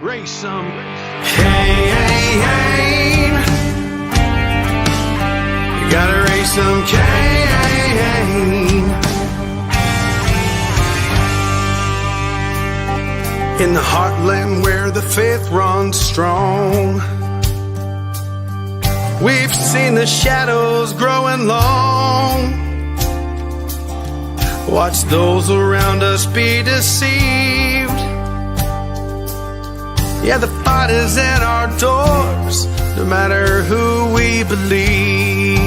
Raise some Cain. You gotta raise some Cain. In the heartland where the faith runs strong, we've seen the shadows growing long. Watch those around us be deceived. Yeah, the fight is at our doors, no matter who we believe.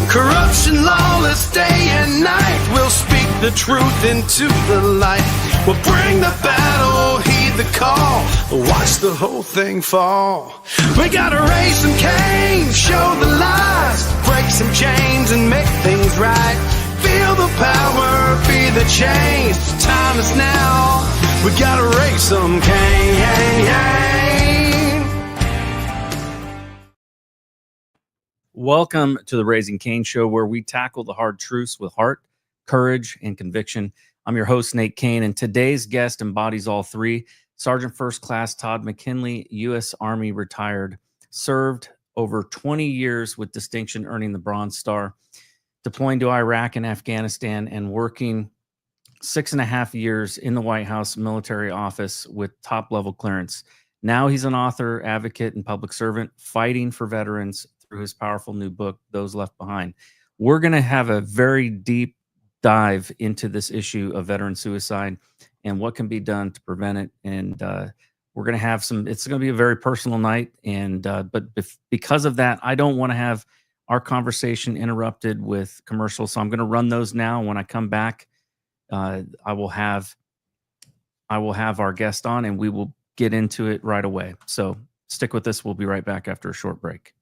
Corruption, lawless day and night, we'll speak the truth into the light. We'll bring the battle, heed the call, watch the whole thing fall. We gotta raise some Cain, show the lies, break some chains and make things right. Feel the power, be the change, time is now. We gotta raise some Cain. Welcome to the Raising Cain Show, where we tackle the hard truths with heart, courage, and conviction. I'm your host, Nate Cain, and today's guest embodies all three. Sergeant First Class Todd McKinley, U.S. Army retired, served over 20 years with distinction, earning the Bronze Star, deploying to Iraq and Afghanistan, and working 6.5 years in the White House military office with top-level clearance. Now he's an author, advocate, and public servant, fighting for veterans through his powerful new book, Those Left Behind. We're going to have a very deep dive into this issue of veteran suicide and what can be done to prevent it. And we're going to have some, it's going to be a very personal night. And but because of that, I don't want to have our conversation interrupted with commercials. So I'm going to run those now. When I come back, I will have our guest on and we will get into it right away. So stick with us. We'll be right back after a short break.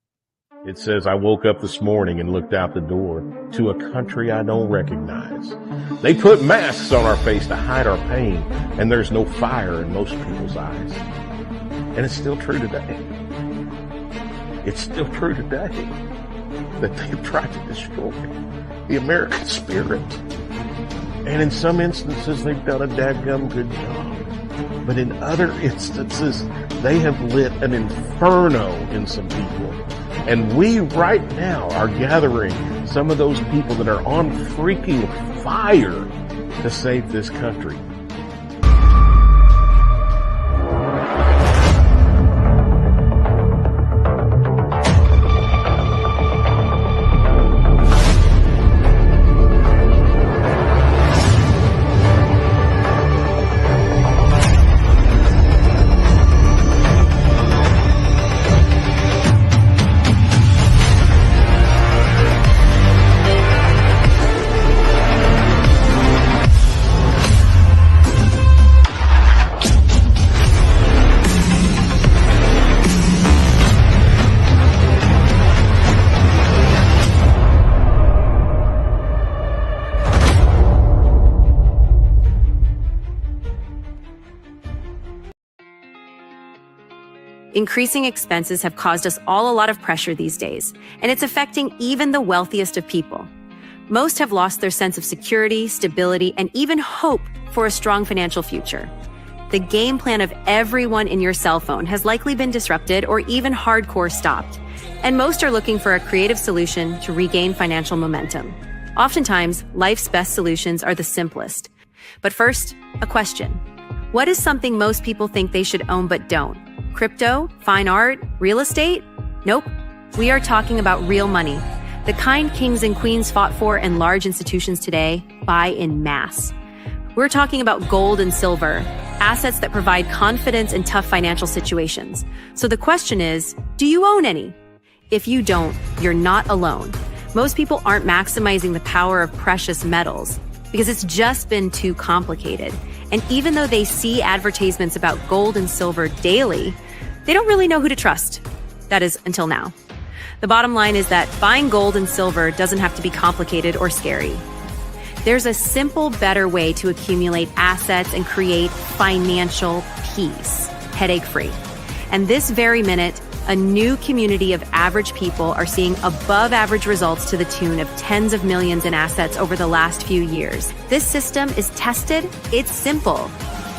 It says, I woke up this morning and looked out the door to a country I don't recognize. They put masks on our face to hide our pain, and there's no fire in most people's eyes. And it's still true today. It's still true today that they've tried to destroy the American spirit. And in some instances, they've done a dadgum good job. But in other instances, they have lit an inferno in some people. And we right now are gathering some of those people that are on freaking fire to save this country. Increasing expenses have caused us all a lot of pressure these days, and it's affecting even the wealthiest of people. Most have lost their sense of security, stability, and even hope for a strong financial future. The game plan of everyone in your cell phone has likely been disrupted or even hardcore stopped, and most are looking for a creative solution to regain financial momentum. Oftentimes, life's best solutions are the simplest. But first, a question. What is something most people think they should own but don't? Crypto, fine art, real estate? Nope. We are talking about real money. The kind kings and queens fought for and large institutions today buy in mass. We're talking about gold and silver, assets that provide confidence in tough financial situations. So the question is, do you own any? If you don't, you're not alone. Most people aren't maximizing the power of precious metals because it's just been too complicated. And even though they see advertisements about gold and silver daily, they don't really know who to trust. That is, until now. The bottom line is that buying gold and silver doesn't have to be complicated or scary. There's a simple, better way to accumulate assets and create financial peace, headache-free. And this very minute, a new community of average people are seeing above average results to the tune of tens of millions in assets over the last few years. This system is tested, it's simple,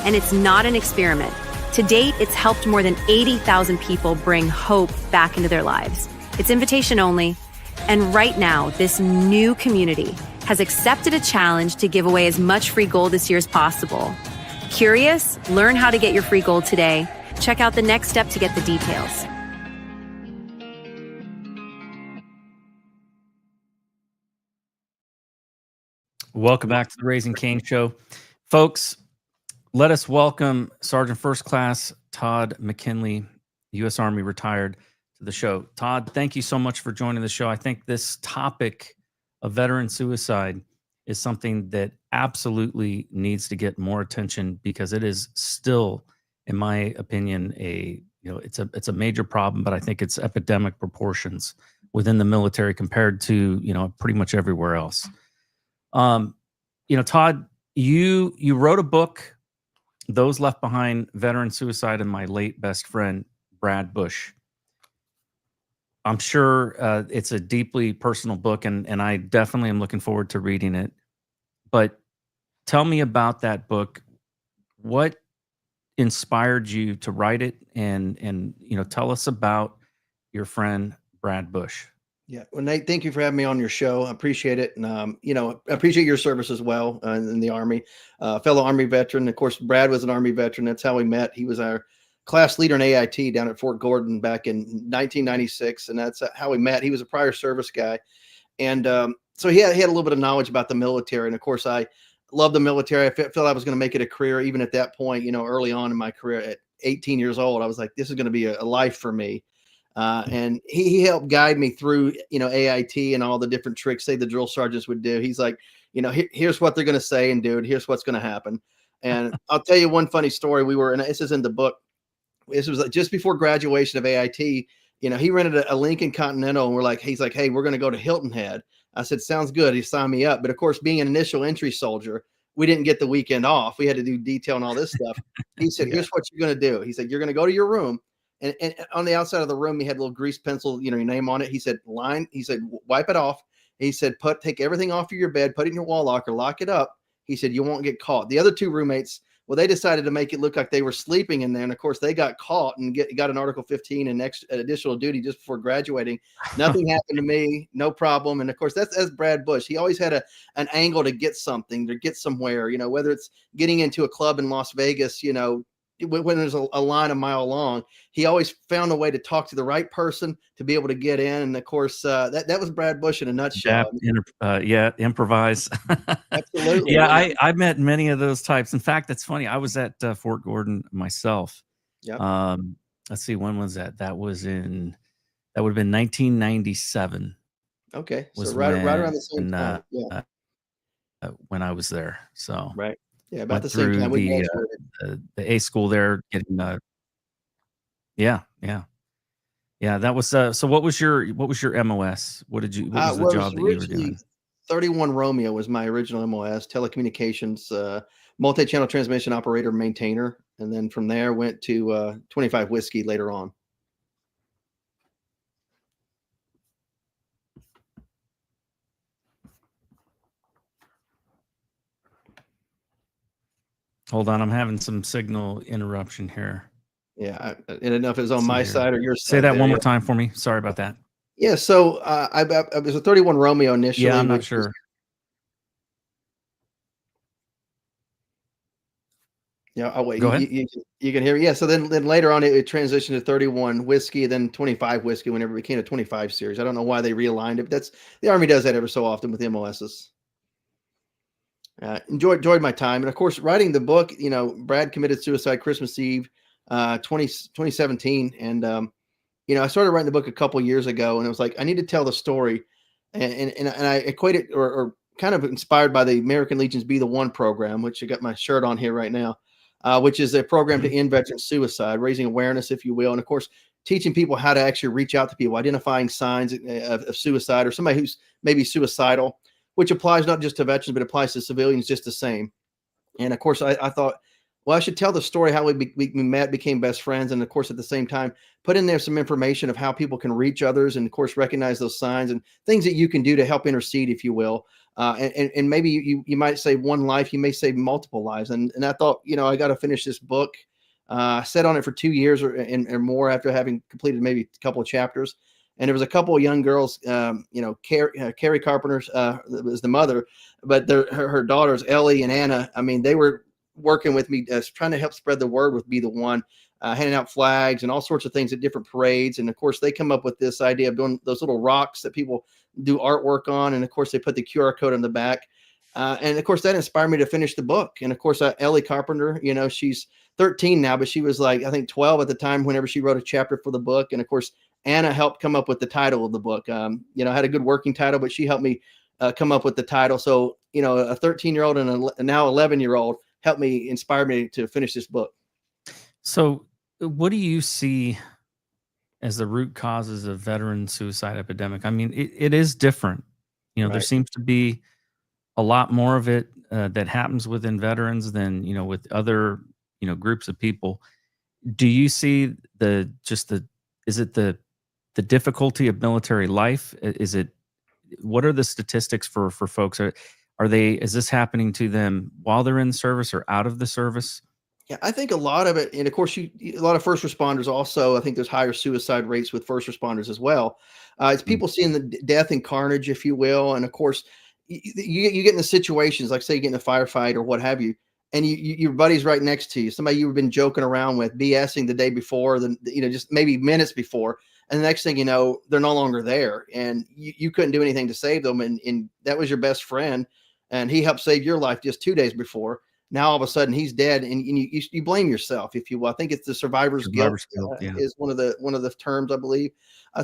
and it's not an experiment. To date, it's helped more than 80,000 people bring hope back into their lives. It's invitation only. And right now, this new community has accepted a challenge to give away as much free gold this year as possible. Curious? Learn how to get your free gold today. Check out the next step to get the details. Welcome back to the Raising Cain Show. Folks, let us welcome Sergeant First Class Todd McKinley, U.S. Army retired, to the show. Todd, thank you so much for joining the show. I think this topic of veteran suicide is something that absolutely needs to get more attention because it is still, in my opinion, it's a major problem, but I think it's epidemic proportions within the military compared to, pretty much everywhere else. Todd, you wrote a book, Those Left Behind, Veteran Suicide, and My Late Best Friend, Brad Bush. I'm sure it's a deeply personal book, and I definitely am looking forward to reading it. But tell me about that book. What inspired you to write it? And tell us about your friend, Brad Bush. Yeah. Well, Nate, thank you for having me on your show. I appreciate it. And, I appreciate your service as well in the Army, fellow Army veteran. Of course, Brad was an Army veteran. That's how we met. He was our class leader in AIT down at Fort Gordon back in 1996. And that's how we met. He was a prior service guy. And so he had a little bit of knowledge about the military. And of course, I love the military. I felt I was going to make it a career. Even at that point, early on in my career at 18 years old, I was like, this is going to be a life for me. And he helped guide me through, AIT and all the different tricks, say the drill sergeants would do. He's like, here's what they're going to say and do it. Here's what's going to happen. And I'll tell you one funny story. And this is in the book. This was just before graduation of AIT. He rented a Lincoln Continental, and he's like, hey, we're going to go to Hilton Head. I said, sounds good. He signed me up. But of course, being an initial entry soldier, we didn't get the weekend off. We had to do detail and all this stuff. He said, here's what you're going to do. He said, you're going to go to your room. And on the outside of the room, he had a little grease pencil, your name on it. He said, wipe it off. He said, take everything off of your bed, put it in your wall locker, lock it up. He said, you won't get caught. The other two roommates, well, they decided to make it look like they were sleeping in there. And of course, they got caught and got an Article 15 and additional duty just before graduating. Nothing happened to me. No problem. And of course, that's Brad Bush. He always had an angle to get something, to get somewhere, whether it's getting into a club in Las Vegas, when there's a line a mile long, he always found a way to talk to the right person to be able to get in. And of course, that was Brad Bush in a nutshell. Improvise. Absolutely. Yeah, I met many of those types. In fact, that's funny. I was at Fort Gordon myself. Yep. Let's see, when was that? That would have been 1997. Okay, so right around the same time. When I was there. So right. Yeah, about the same time we graduated. The A school there, getting yeah. That was so. What was your MOS? What was the job that you were doing? 31 Romeo was my original MOS, telecommunications, multi-channel transmission operator maintainer, and then from there went to 25 Whiskey later on. Hold on, I'm having some signal interruption here. Yeah, I didn't know if it was on my side or your side. Say that one more time for me. Sorry about that. Yeah, so I was a 31 Romeo initially. Yeah, I'm not sure. I'll wait. Go ahead. You can hear me. Yeah, so then later on it transitioned to 31 Whiskey, then 25 Whiskey whenever it became a 25 series. I don't know why they realigned it, but the Army does that ever so often with MOSs. Enjoyed my time. And of course, writing the book, Brad committed suicide Christmas Eve, 2017. And, I started writing the book a couple years ago, and it was like, I need to tell the story. And I equate it or kind of inspired by the American Legion's Be the One program, which I got my shirt on here right now, which is a program to end veteran suicide, raising awareness, if you will. And of course, teaching people how to actually reach out to people, identifying signs of suicide or somebody who's maybe suicidal, which applies not just to veterans, but applies to civilians just the same. And of course, I thought, well, I should tell the story how we met, became best friends. And of course, at the same time, put in there some information of how people can reach others and of course, recognize those signs and things that you can do to help intercede, if you will. And maybe you might save one life, you may save multiple lives. And I thought, I got to finish this book. I sat on it for 2 years or more after having completed maybe a couple of chapters. And there was a couple of young girls, Carrie Carpenter's was the mother, but her daughters, Ellie and Anna, I mean, they were working with me, trying to help spread the word with Be the One, handing out flags and all sorts of things at different parades. And of course, they come up with this idea of doing those little rocks that people do artwork on. And of course, they put the QR code on the back. And of course, that inspired me to finish the book. And of course, Ellie Carpenter, she's 13 now, but she was like, I think 12 at the time whenever she wrote a chapter for the book. And of course, Anna helped come up with the title of the book. I had a good working title, but she helped me come up with the title. So, a 13-year-old and a now 11-year-old helped me, inspire me to finish this book. So what do you see as the root causes of veteran suicide epidemic? I mean, it is different. There Right. seems to be a lot more of it that happens within veterans than, with other, groups of people. Do you see is it the difficulty of military life? What are the statistics for folks? Is this happening to them while they're in the service or out of the service? Yeah, I think a lot of it, and of course, a lot of first responders also. I think there's higher suicide rates with first responders as well. It's people seeing the death and carnage, if you will, and of course, you get into situations like, say, you get in a firefight or what have you, and your buddy's right next to you, somebody you've been joking around with, BSing the day before, just maybe minutes before, and the next thing you know, they're no longer there, and you couldn't do anything to save them, and that was your best friend, and he helped save your life just 2 days before. Now all of a sudden he's dead, and you blame yourself, if you will. I think it's the survivor's guilt, Yeah. is one of the terms, I believe.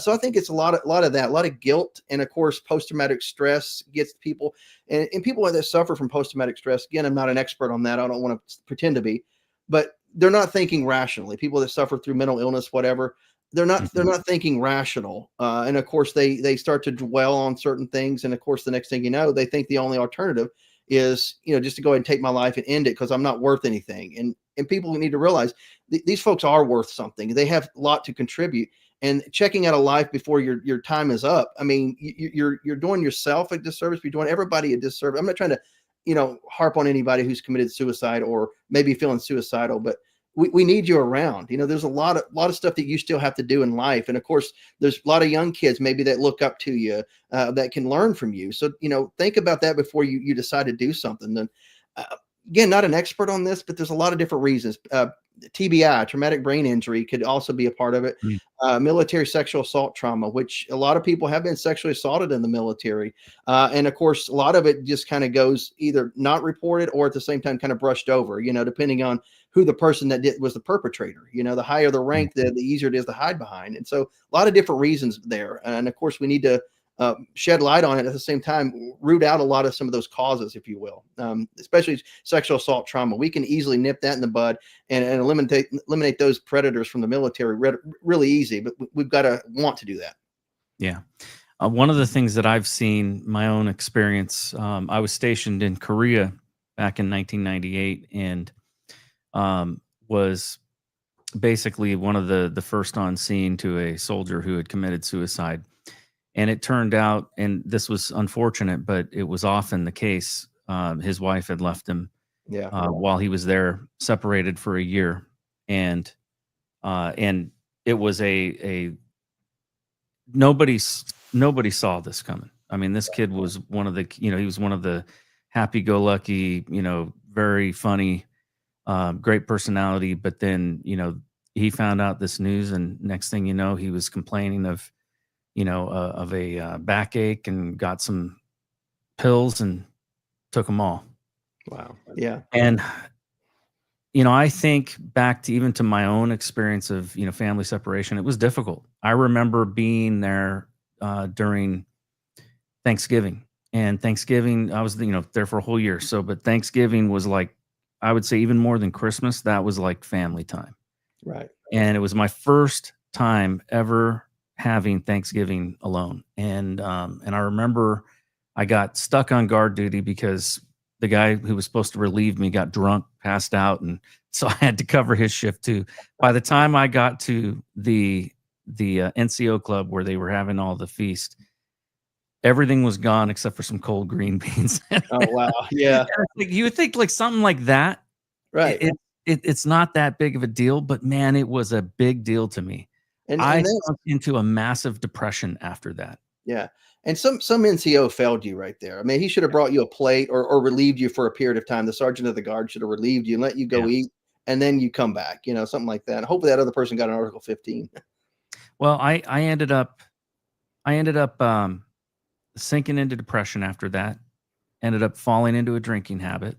So I think it's a lot of that, a lot of guilt, and of course post-traumatic stress gets people, and people that suffer from post-traumatic stress. Again, I'm not an expert on that. I don't want to pretend to be, but they're not thinking rationally. People that suffer through mental illness, whatever, they're not thinking rational, and of course they start to dwell on certain things, and of course the next thing you know, they think the only alternative is just to go ahead and take my life and end it because I'm not worth anything. And people need to realize these folks are worth something. They have a lot to contribute, and checking out a life before your time is up. I mean, you're doing yourself a disservice. You're doing everybody a disservice. I'm not trying to harp on anybody who's committed suicide or maybe feeling suicidal, but we need you around. There's a lot of stuff that you still have to do in life. And of course, there's a lot of young kids maybe that look up to you, that can learn from you. So, think about that before you decide to do something. Then, again, not an expert on this, but there's a lot of different reasons. TBI, traumatic brain injury, could also be a part of it. Military sexual assault trauma, which a lot of people have been sexually assaulted in the military. And of course, a lot of it just kind of goes either not reported or at the same time kind of brushed over, depending on who the person that was the perpetrator. The higher the rank, the easier it is to hide behind. And so a lot of different reasons there. And of course, we need to shed light on it at the same time, root out a lot of some of those causes, if you will, especially sexual assault trauma. We can easily nip that in the bud and eliminate those predators from the military really easy, but we've got to want to do that. Yeah. One of the things that I've seen, my own experience, I was stationed in Korea back in 1998 and was basically one of the first on scene to a soldier who had committed suicide. And it turned out, and this was unfortunate, but it was often the case, his wife had left him while he was there, separated for a year. And it was nobody saw this coming. I mean, this kid was one of the, he was one of the happy-go-lucky, very funny, great personality. But then, he found out this news, and next thing you know, he was complaining of a backache and got some pills and took them all. Wow. Yeah. And, I think back to even to my own experience of, family separation, it was difficult. I remember being there during Thanksgiving, and Thanksgiving, I was, there for a whole year. So, but Thanksgiving was like, I would say even more than Christmas, that was like family time. Right. And it was my first time ever having Thanksgiving alone. And I remember I got stuck on guard duty because the guy who was supposed to relieve me got drunk, passed out. And so I had to cover his shift too. By the time I got to the NCO club where they were having all the feast, everything was gone except for some cold green beans. Oh, wow. Yeah. You would think like something like that. Right. it's not that big of a deal, but man, it was a big deal to me. I sunk into a massive depression after that. Yeah. And some NCO failed you right there. I mean, he should have brought you a plate or relieved you for a period of time. The sergeant of the guard should have relieved you and let you go eat, and then you come back, something like that. Hopefully that other person got an Article 15. Well, I ended up sinking into depression after that, ended up falling into a drinking habit.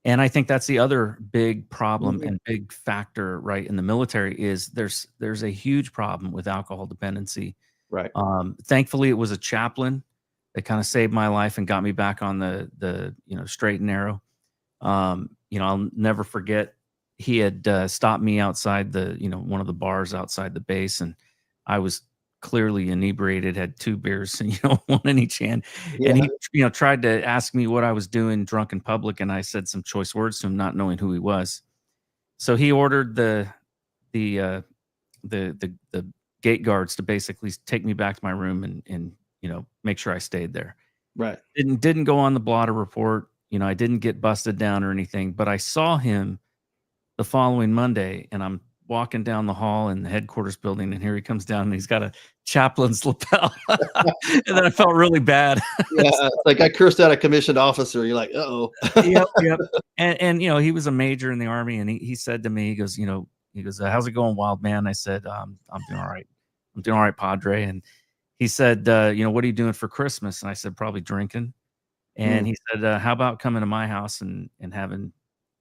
And I think that's the other big problem and big factor, right, in the military is there's a huge problem with alcohol dependency. Right. Thankfully, it was a chaplain that kind of saved my life and got me back on the straight and narrow. I'll never forget. He had stopped me outside one of the bars outside the base, and I was clearly inebriated, had 2 beers, and one in each hand. Yeah. And he tried to ask me what I was doing drunk in public, and I said some choice words to him, not knowing who he was. So he ordered the gate guards to basically take me back to my room and make sure I stayed there. Right. Didn't go on the blotter report. I didn't get busted down or anything, but I saw him the following Monday, and I'm walking down the hall in the headquarters building, and here he comes down, and he's got a chaplain's lapel. And then I felt really bad. Yeah, like I cursed out a commissioned officer. You're like, uh-oh. Yep. And he was a major in the Army, and he said to me, he goes, how's it going, wild man? I said, I'm doing all right. I'm doing all right, Padre. And he said, what are you doing for Christmas? And I said, probably drinking. And he said, how about coming to my house and having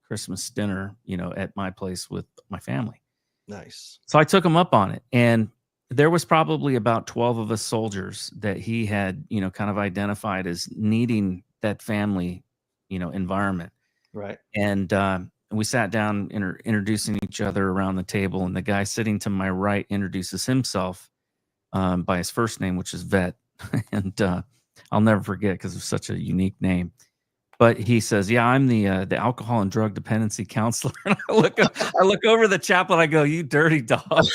Christmas dinner, at my place with my family? Nice. So I took him up on it. And there was probably about 12 of us soldiers that he had, kind of identified as needing that family, environment. Right. And we sat down, introducing each other around the table. And the guy sitting to my right introduces himself by his first name, which is Vet. And I'll never forget because it's such a unique name. But he says, "Yeah, I'm the alcohol and drug dependency counselor." And I look over the chaplain. I go, "You dirty dog,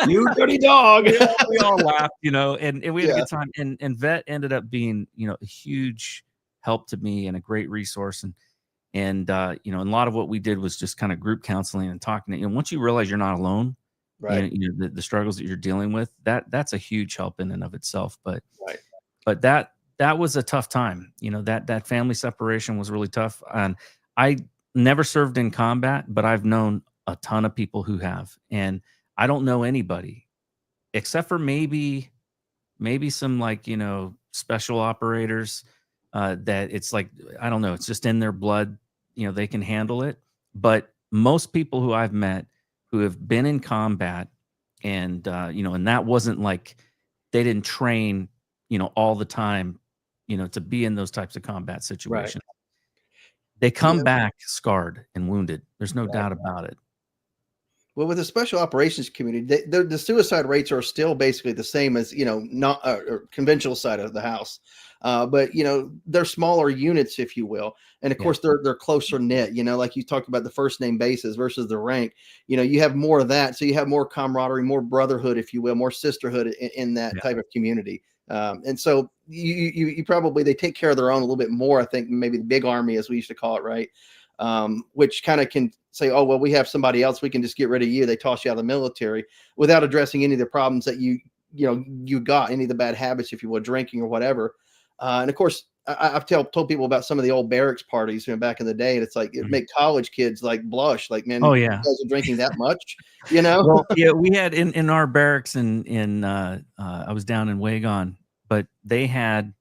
you dirty dog." We all laughed, and we had a good time. And Vet ended up being, a huge help to me and a great resource. And a lot of what we did was just kind of group counseling and talking. And once you realize you're not alone, right? The struggles that you're dealing with, that's a huge help in and of itself. But that was a tough time. That family separation was really tough. And I never served in combat, but I've known a ton of people who have. And I don't know anybody except for maybe some special operators that it's like, I don't know, it's just in their blood, they can handle it. But most people who I've met who have been in combat and, and that wasn't like they didn't train, all the time, to be in those types of combat situations. Right. They come back scarred and wounded. There's no doubt about it. Well, with the special operations community, the suicide rates are still basically the same as, not conventional side of the house. But, they're smaller units, if you will. And of course, they're closer knit, like you talked about the first name basis versus the rank, you have more of that. So you have more camaraderie, more brotherhood, if you will, more sisterhood in that type of community. And so you probably, they take care of their own a little bit more, I think, maybe the big army, as we used to call it, right? Which kind of can say, oh, well, we have somebody else, we can just get rid of you. They toss you out of the military without addressing any of the problems that you got, any of the bad habits, if you will, drinking or whatever. And of course, I've told people about some of the old barracks parties back in the day, and it's like it make college kids like blush, like, man, you guys are drinking that much, Well, we had in our barracks I was down in Wagon, but they had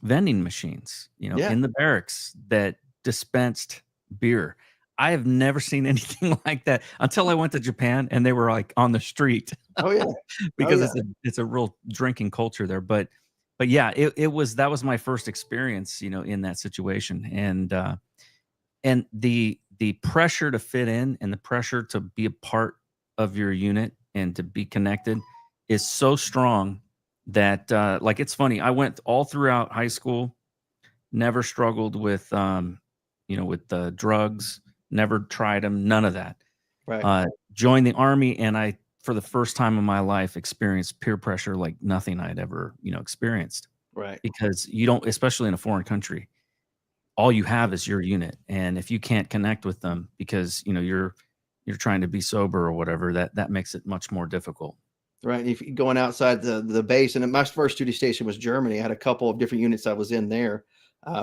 vending machines, in the barracks that dispensed beer. I have never seen anything like that until I went to Japan, and they were like on the street. Oh yeah, because it's a real drinking culture there, but yeah, that was my first experience, in that situation. And the pressure to fit in and the pressure to be a part of your unit and to be connected is so strong that, it's funny. I went all throughout high school, never struggled with, with the drugs, never tried them, none of that. Right. Joined the Army, and I, for the first time in my life, experienced peer pressure like nothing I'd ever, experienced. Right. Because you don't, especially in a foreign country, all you have is your unit. And if you can't connect with them because, you're trying to be sober or whatever, that makes it much more difficult. Right. If you're going outside the base, and my first duty station was Germany. I had a couple of different units I was in there.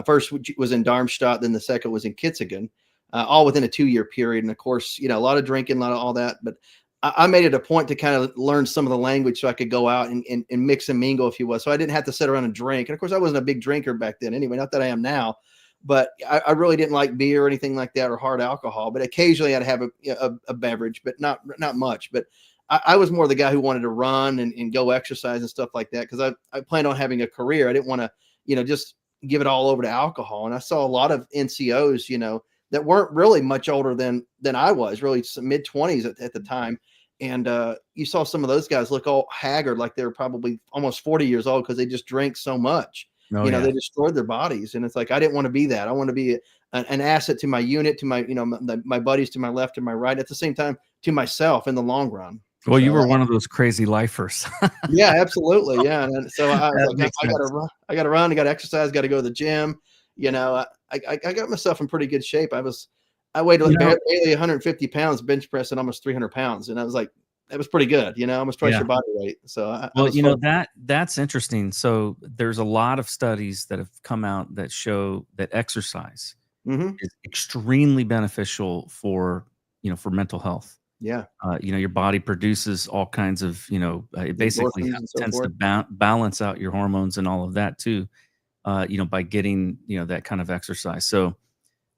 First was in Darmstadt, then the second was in Kitzingen, all within a 2-year period. And of course, a lot of drinking, a lot of all that. But I made it a point to kind of learn some of the language so I could go out and mix and mingle, if you will. So I didn't have to sit around and drink. And of course, I wasn't a big drinker back then anyway, not that I am now. But I really didn't like beer or anything like that or hard alcohol. But occasionally I'd have a beverage, but not much. But I was more the guy who wanted to run and go exercise and stuff like that because I planned on having a career. I didn't want to, just give it all over to alcohol. And I saw a lot of NCOs, that weren't really much older than I was, really mid-20s at the time. And you saw some of those guys look all haggard, like they were probably almost 40 years old because they just drank so much. They destroyed their bodies. And it's like, I didn't want to be that. I want to be an asset to my unit, to my, my buddies to my left and my right, at the same time to myself in the long run. Well, you were one of those crazy lifers. Yeah, absolutely. Yeah. And so I was like, I got to run. I got to exercise, got to go to the gym. I got myself in pretty good shape. I weighed like barely 150 pounds, bench pressing almost 300 pounds. And I was like, that was pretty good, almost twice your body weight. So that's interesting. So there's a lot of studies that have come out that show that exercise is extremely beneficial for mental health. Yeah. Your body produces all kinds of, it basically tends to balance out your hormones and all of that too, by getting, that kind of exercise. So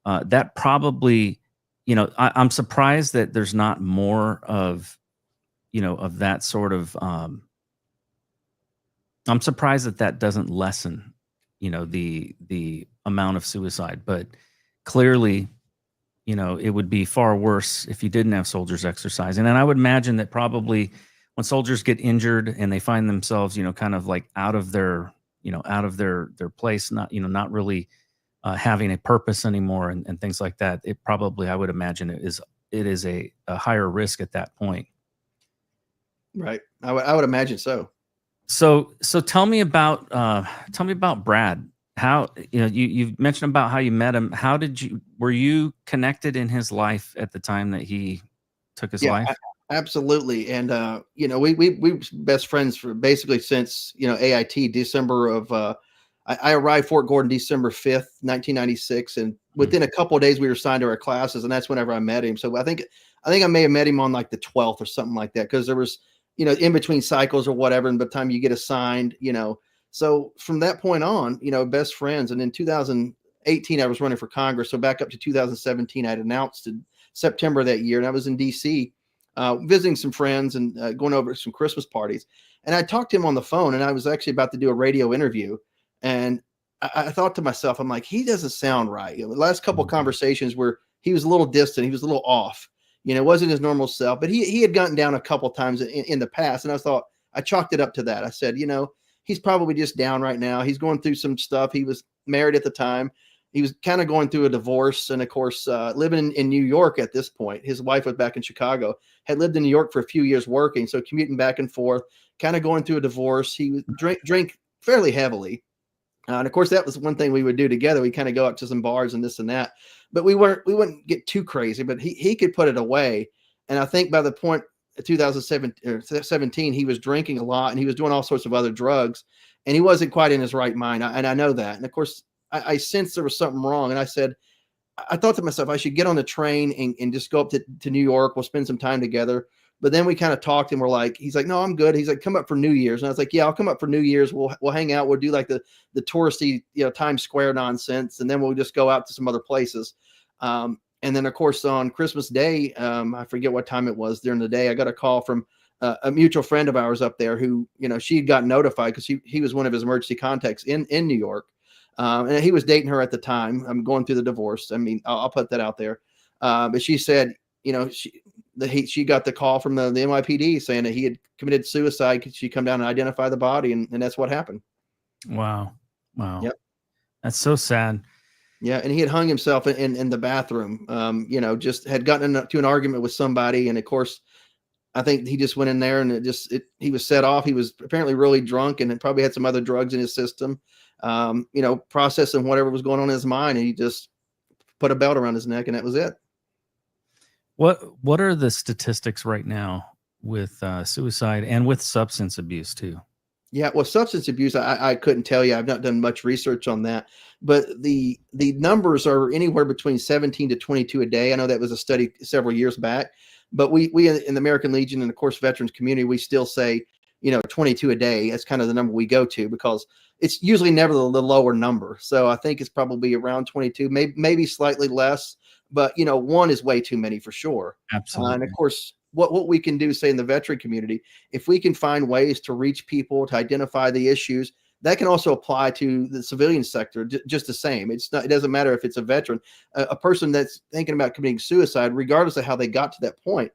that probably, I'm surprised that there's not more of, of that sort of, I'm surprised that doesn't lessen, the amount of suicide, but clearly, it would be far worse if you didn't have soldiers exercising. And I would imagine that probably when soldiers get injured and they find themselves, kind of like out of their place, not really having a purpose anymore and things like that, it probably, I would imagine it is a higher risk at that point. Right. I would imagine so. So tell me about Brad. How, you mentioned about how you met him. Were you connected in his life at the time that he took his life? Absolutely. And, we were best friends for basically since, AIT December of, I arrived Fort Gordon, December 5th, 1996. And within a couple of days we were signed to our classes, and that's whenever I met him. So I think I may have met him on like the 12th or something like that. Cause there was, in between cycles or whatever. And by the time you get assigned, so from that point on, best friends. And in 2018, I was running for Congress. So back up to 2017, I'd announced in September that year. And I was in DC, visiting some friends and going over to some Christmas parties. And I talked to him on the phone, and I was actually about to do a radio interview. And I thought to myself, I'm like, he doesn't sound right. The last couple of conversations where he was a little distant, he was a little off, wasn't his normal self, but he had gotten down a couple times in the past. And I chalked it up to that. I said, he's probably just down right now. He's going through some stuff. He was married at the time. He was kind of going through a divorce. And of course, living in New York at this point, his wife was back in Chicago, had lived in New York for a few years working. So commuting back and forth, kind of going through a divorce. He would drink fairly heavily. And of course, that was one thing we would do together. We kind of go out to some bars and this and that, but we wouldn't get too crazy, but he could put it away. And I think by the point of 2017, he was drinking a lot and he was doing all sorts of other drugs, and he wasn't quite in his right mind. And I know that. And of course, I sensed there was something wrong. And I thought to myself, I should get on the train and just go up to New York. We'll spend some time together. But then we kind of talked, and he's like, no, I'm good. He's like, come up for New Year's. And I was like, yeah, I'll come up for New Year's. We'll hang out. We'll do like the touristy, Times Square nonsense. And then we'll just go out to some other places. And then of course on Christmas Day, I forget what time it was during the day, I got a call from a mutual friend of ours up there who, she had gotten notified because he was one of his emergency contacts in New York. And he was dating her at the time. I'm going through the divorce. I mean, I'll put that out there. But she said, she got the call from the NYPD saying that he had committed suicide. Could she come down and identify the body? And that's what happened. Wow. Yep. That's so sad. Yeah. And he had hung himself in the bathroom, just had gotten into an argument with somebody. And of course, I think he just went in there and he was set off. He was apparently really drunk and probably had some other drugs in his system. processing whatever was going on in his mind, and he just put a belt around his neck, and that was it. What are the statistics right now with suicide and with substance abuse too? Yeah, well, substance abuse, I couldn't tell you. I've not done much research on that, but the numbers are anywhere between 17 to 22 a day. I know that was a study several years back, but we in the American Legion and of course veterans community, we still say 22 a day. That's kind of the number we go to because it's usually never the lower number. So I think it's probably around 22, maybe slightly less, but one is way too many for sure. Absolutely. And of course, what we can do, say in the veteran community, if we can find ways to reach people, to identify the issues, that can also apply to the civilian sector just the same. It doesn't matter if it's a veteran, a person that's thinking about committing suicide, regardless of how they got to that point,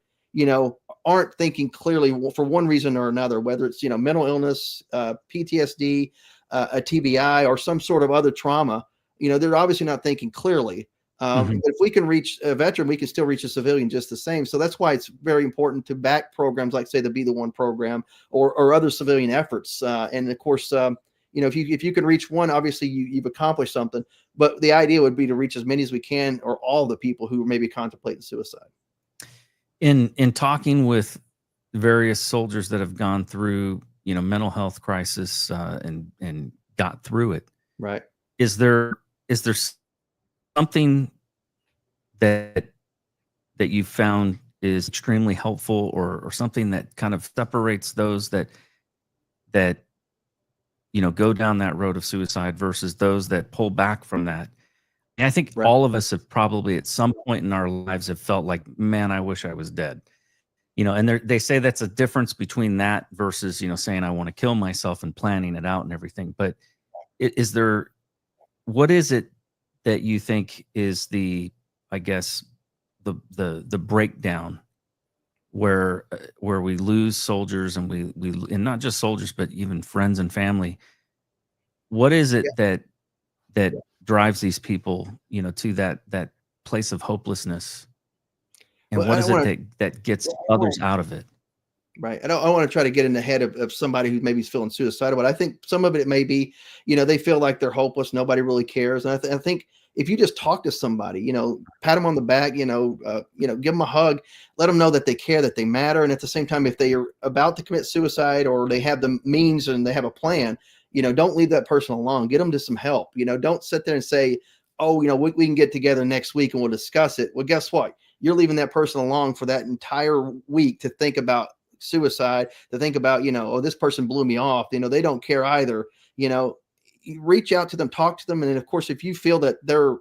aren't thinking clearly for one reason or another, whether it's, mental illness, PTSD, a TBI, or some sort of other trauma, they're obviously not thinking clearly. But if we can reach a veteran, we can still reach a civilian just the same. So that's why it's very important to back programs like, say, the Be the One program or other civilian efforts. And of course, if you can reach one, obviously you've accomplished something. But the idea would be to reach as many as we can, or all the people who may be contemplating suicide. In talking with various soldiers that have gone through, mental health crisis and got through it, right? Is there something that you found is extremely helpful, or something that kind of separates those that go down that road of suicide versus those that pull back from that? And I think Right. all of us have probably at some point in our lives have felt like, man, I wish I was dead. And they say that's a difference between that versus, saying I want to kill myself and planning it out and everything. But what is it that you think is the breakdown where we lose soldiers and we and not just soldiers, but even friends and family? What is it that drives these people, to that place of hopelessness? And Well, what is it that gets others out of it? Right. I don't want to try to get in the head of somebody who maybe is feeling suicidal, but I think some of it may be, they feel like they're hopeless. Nobody really cares. And I think if you just talk to somebody, pat them on the back, give them a hug, let them know that they care, that they matter. And at the same time, if they are about to commit suicide or they have the means and they have a plan, don't leave that person alone. Get them to some help. Don't sit there and say, oh, we can get together next week and we'll discuss it. Well, guess what? You're leaving that person alone for that entire week to think about suicide, to think about, oh, this person blew me off. They don't care either. You reach out to them, talk to them. And then of course, if you feel that they're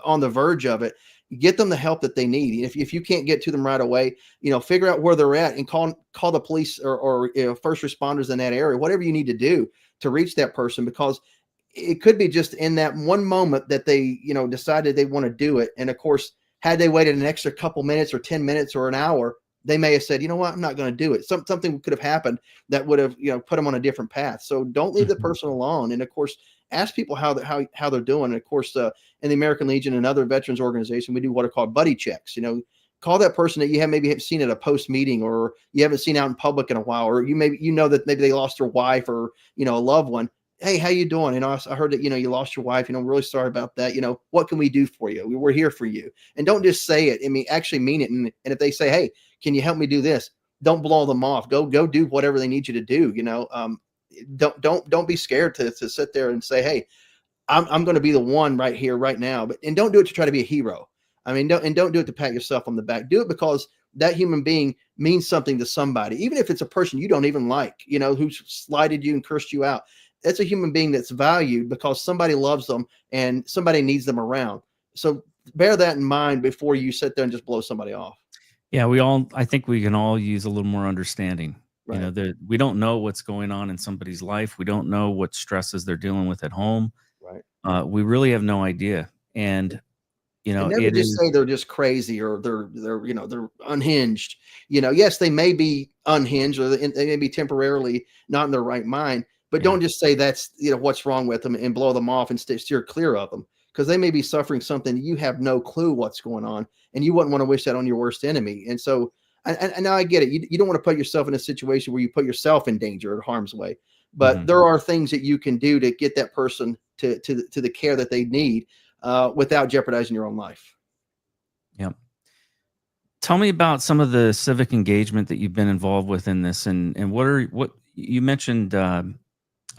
on the verge of it, get them the help that they need. If you can't get to them right away, figure out where they're at and call the police or first responders in that area, whatever you need to do to reach that person, because it could be just in that one moment that they, decided they want to do it. And of course, had they waited an extra couple minutes or 10 minutes or an hour, they may have said, you know what, I'm not going to do it. Something could have happened that would have, put them on a different path. So don't leave the person alone. And of course, ask people how they're doing. And of course, in the American Legion and other veterans organization, we do what are called buddy checks. Call that person that you have maybe seen at a post meeting, or you haven't seen out in public in a while, or that maybe they lost their wife or, a loved one. Hey, how you doing? I heard that, you lost your wife, I'm really sorry about that. What can we do for you? We're here for you. And don't just say it. Actually mean it. And if they say, hey, can you help me do this? Don't blow them off. Go do whatever they need you to do. Don't be scared to sit there and say, hey, I'm going to be the one right here, right now. And don't do it to try to be a hero. Don't do it to pat yourself on the back. Do it because that human being means something to somebody, even if it's a person you don't even like, who slighted you and cursed you out. That's a human being that's valued because somebody loves them and somebody needs them around. So bear that in mind before you sit there and just blow somebody off. Yeah, I think we can all use a little more understanding. Right. We don't know what's going on in somebody's life. We don't know what stresses they're dealing with at home. Right. We really have no idea. And never just say they're just crazy or they're unhinged. Yes, they may be unhinged or they may be temporarily not in their right mind. But don't just say that's, what's wrong with them and blow them off and steer clear of them, because they may be suffering something you have no clue what's going on, and you wouldn't want to wish that on your worst enemy. And so, and now I get it. You don't want to put yourself in a situation where you put yourself in danger or harm's way. but there are things that you can do to get that person to the care that they need without jeopardizing your own life. Yep. Tell me about some of the civic engagement that you've been involved with in this, and what you mentioned,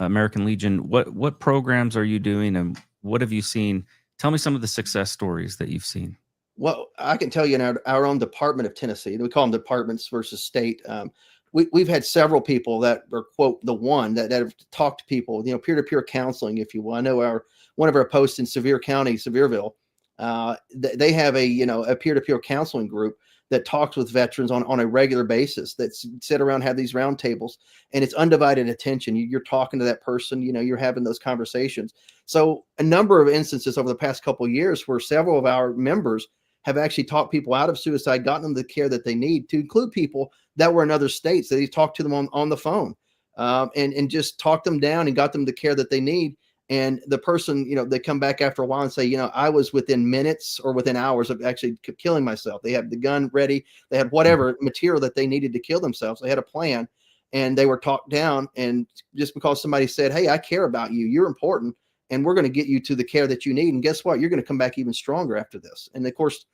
American Legion. What programs are you doing, and what have you seen? Tell me some of the success stories that you've seen. Well, I can tell you in our own department of Tennessee, we call them departments versus state. We've had several people that are, quote, the one that have talked to people, peer-to-peer counseling, if you will. I know one of our posts in Sevier County, Sevierville, they have a peer-to-peer counseling group that talks with veterans on a regular basis, that sit around, have these round tables, and it's undivided attention. You're talking to that person, you're having those conversations. So a number of instances over the past couple of years where several of our members have actually talked people out of suicide, gotten them the care that they need, to include people that were in other states, that he talked to them on the phone, and just talked them down and got them the care that they need. And the person, they come back after a while and say, I was within minutes or within hours of actually killing myself. They had the gun ready. They had whatever material that they needed to kill themselves. They had a plan, and they were talked down. And just because somebody said, hey, I care about you, you're important, and we're going to get you to the care that you need. And guess what? You're going to come back even stronger after this. And of course,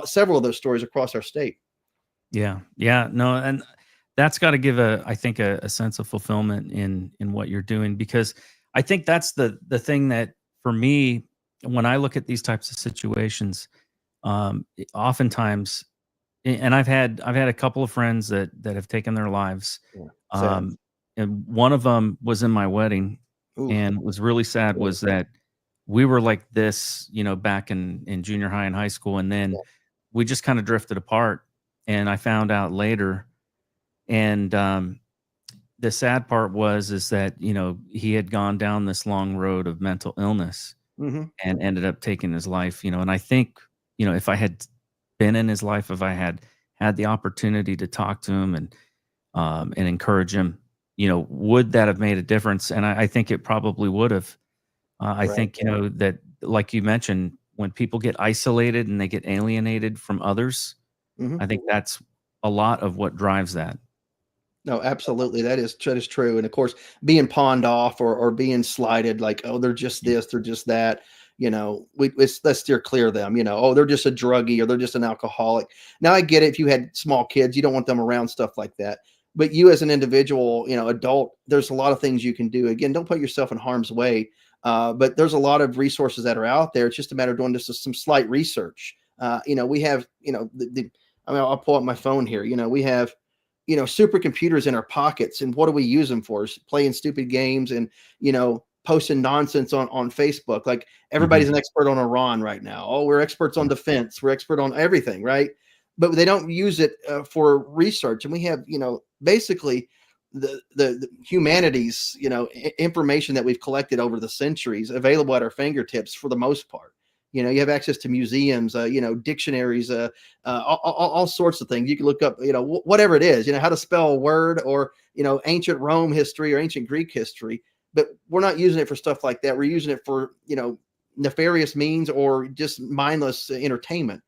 several of those stories across our state. Yeah. No, and that's got to give I think a sense of fulfillment in what you're doing, because I think that's the thing that, for me, when I look at these types of situations, oftentimes, and I've had a couple of friends that have taken their lives. Yeah, and one of them was in my wedding. Ooh. And was really sad was that we were like this, back in junior high and high school. And then we just kind of drifted apart, and I found out later. And, the sad part is that, he had gone down this long road of mental illness and ended up taking his life, and I think, if I had been in his life, if I had the opportunity to talk to him and encourage him, would that have made a difference? And I think it probably would have. I think, that, like you mentioned, when people get isolated and they get alienated from others, I think that's a lot of what drives that. No, absolutely. That is true. And of course, being pawned off or being slighted, like, oh, they're just this, they're just that, let's steer clear of them, oh, they're just a druggie, or they're just an alcoholic. Now I get it. If you had small kids, you don't want them around stuff like that. But you as an individual, adult, there's a lot of things you can do. Again, don't put yourself in harm's way. But there's a lot of resources that are out there. It's just a matter of doing just some slight research. We have, I'll pull up my phone here. We have, supercomputers in our pockets, and what do we use them for? Playing stupid games and, posting nonsense on Facebook. Like, everybody's an expert on Iran right now. Oh, we're experts on defense. We're expert on everything. Right. But they don't use it for research. And we have, basically the humanities, information that we've collected over the centuries available at our fingertips for the most part. You have access to museums, dictionaries, all sorts of things. You can look up, whatever it is, how to spell a word, or, ancient Rome history or ancient Greek history. But we're not using it for stuff like that. We're using it for, nefarious means or just mindless entertainment.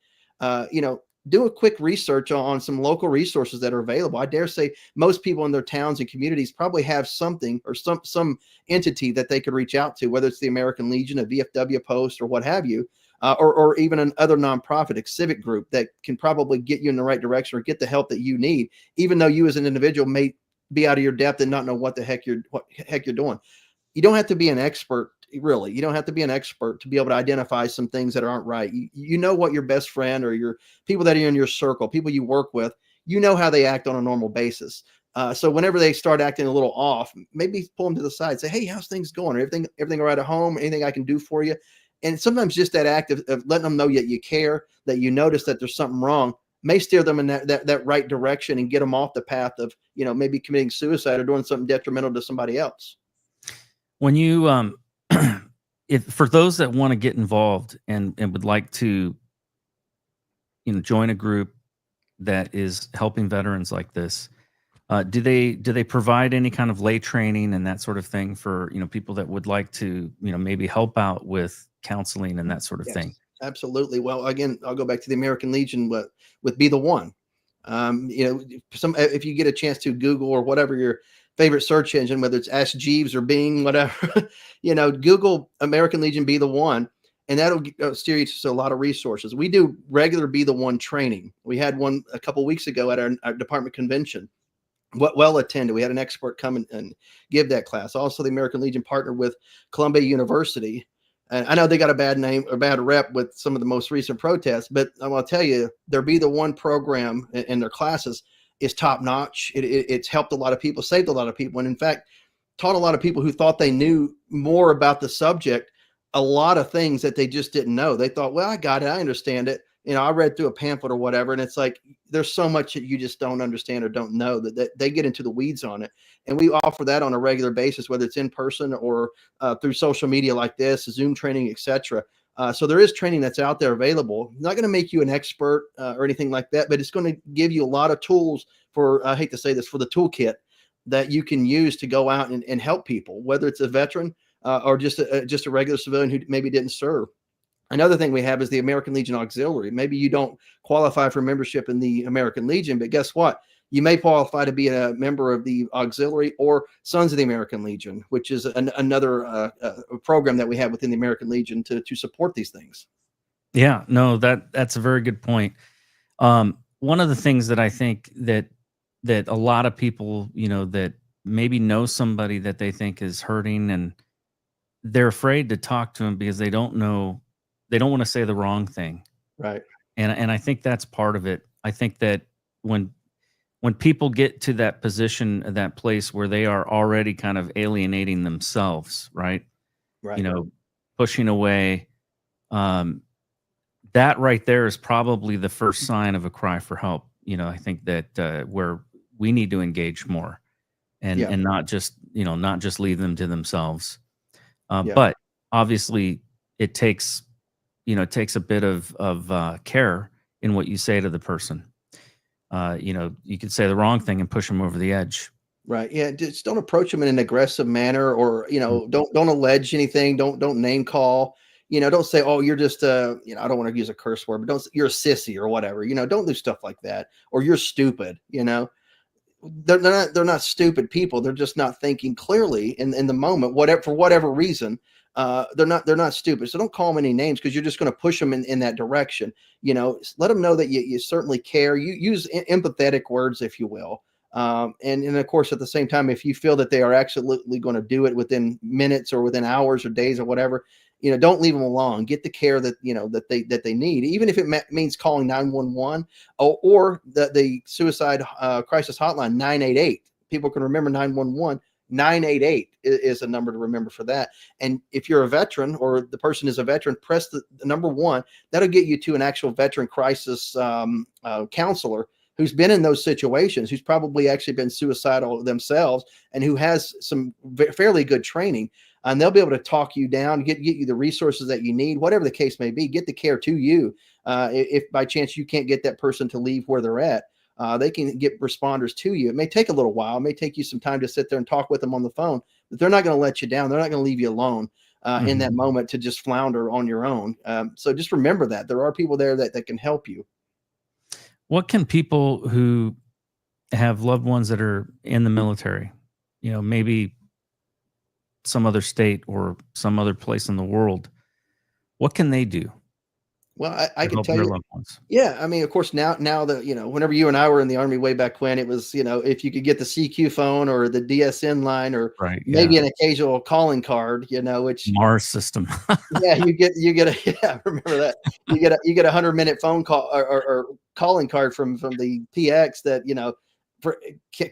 Do a quick research on some local resources that are available. I dare say most people in their towns and communities probably have something or some entity that they could reach out to, whether it's the American Legion, a VFW post, or what have you, or even another nonprofit, a civic group that can probably get you in the right direction or get the help that you need, even though you as an individual may be out of your depth and not know what the heck you're doing. You don't have to be an expert. Really, you don't have to be an expert to be able to identify some things that aren't right. You know what your best friend or your people that are in your circle, people you work with, how they act on a normal basis. So whenever they start acting a little off, maybe pull them to the side, say, hey, how's things going? Everything all right at home? Anything I can do for you? And sometimes just that act of letting them know that you care, that you notice that there's something wrong, may steer them in that right direction and get them off the path of, maybe committing suicide or doing something detrimental to somebody else. When you, if for those that want to get involved and would like to, join a group that is helping veterans like this, do they provide any kind of lay training and that sort of thing for, people that would like to, maybe help out with counseling and that sort of thing? Absolutely. Well, again, I'll go back to the American Legion with Be the One. If you get a chance to Google or whatever your favorite search engine, whether it's Ask Jeeves or Bing, whatever, Google American Legion Be the One, and that'll steer you to a lot of resources. We do regular Be the One training. We had one a couple of weeks ago at our department convention. Well attended. We had an expert come and give that class. Also, the American Legion partnered with Columbia University. And I know they got a bad name or bad rep with some of the most recent protests, but I'm going to tell you, their Be the One program in their classes is top notch. It's helped a lot of people, saved a lot of people, and in fact, taught a lot of people who thought they knew more about the subject a lot of things that they just didn't know. They thought, well, I got it, I understand it. I read through a pamphlet or whatever, and it's like there's so much that you just don't understand or don't know that they get into the weeds on it. And we offer that on a regular basis, whether it's in person or through social media like this, Zoom training, etc. So there is training that's out there available. It's not going to make you an expert or anything like that, but it's going to give you a lot of tools for, I hate to say this, for the toolkit that you can use to go out and help people, whether it's a veteran or just a regular civilian who maybe didn't serve. Another thing we have is the American Legion Auxiliary. Maybe you don't qualify for membership in the American Legion, but guess what? You may qualify to be a member of the Auxiliary or Sons of the American Legion, which is another program that we have within the American Legion to support these things. Yeah, no, that's a very good point. One of the things that I think that a lot of people, that maybe know somebody that they think is hurting, and they're afraid to talk to them because they don't know. They don't want to say the wrong thing. Right. And I think that's part of it. I think that when people get to that position, that place where they are already kind of alienating themselves, right? Right. Pushing away, that right there is probably the first sign of a cry for help. I think that where we need to engage more and not just leave them to themselves. But obviously it takes a bit of care in what you say to the person. You could say the wrong thing and push them over the edge. Right. Yeah. Just don't approach them in an aggressive manner, or, don't allege anything. Don't name call, don't say, oh, you're just, I don't want to use a curse word, but you're a sissy or whatever, don't do stuff like that. Or you're stupid, they're not stupid people. They're just not thinking clearly in the moment, for whatever reason. They're not stupid. So don't call them any names, because you're just going to push them in that direction. Let them know that you certainly care. You use empathetic words, if you will. And of course, at the same time, if you feel that they are absolutely going to do it within minutes or within hours or days or whatever, don't leave them alone. Get the care that, that they need, even if it means calling 911 or the suicide crisis hotline 988. People can remember 911. 988 is a number to remember for that. And if you're a veteran or the person is a veteran, press the number 1. That'll get you to an actual veteran crisis counselor who's been in those situations, who's probably actually been suicidal themselves, and who has some fairly good training. And they'll be able to talk you down, get you the resources that you need, whatever the case may be, get the care to you. If by chance you can't get that person to leave where they're at, they can get responders to you. It may take a little while. It may take you some time to sit there and talk with them on the phone, but they're not going to let you down. They're not going to leave you alone in that moment to just flounder on your own. So just remember that there are people there that can help you. What can people who have loved ones that are in the military, maybe some other state or some other place in the world, what can they do? Well, I can tell you, yeah, I mean, of course, now that, whenever you and I were in the Army way back when, it was, if you could get the CQ phone or the DSN line or maybe an occasional calling card, which Mars system. yeah, you get remember that you get a 100-minute phone call or calling card from the PX that,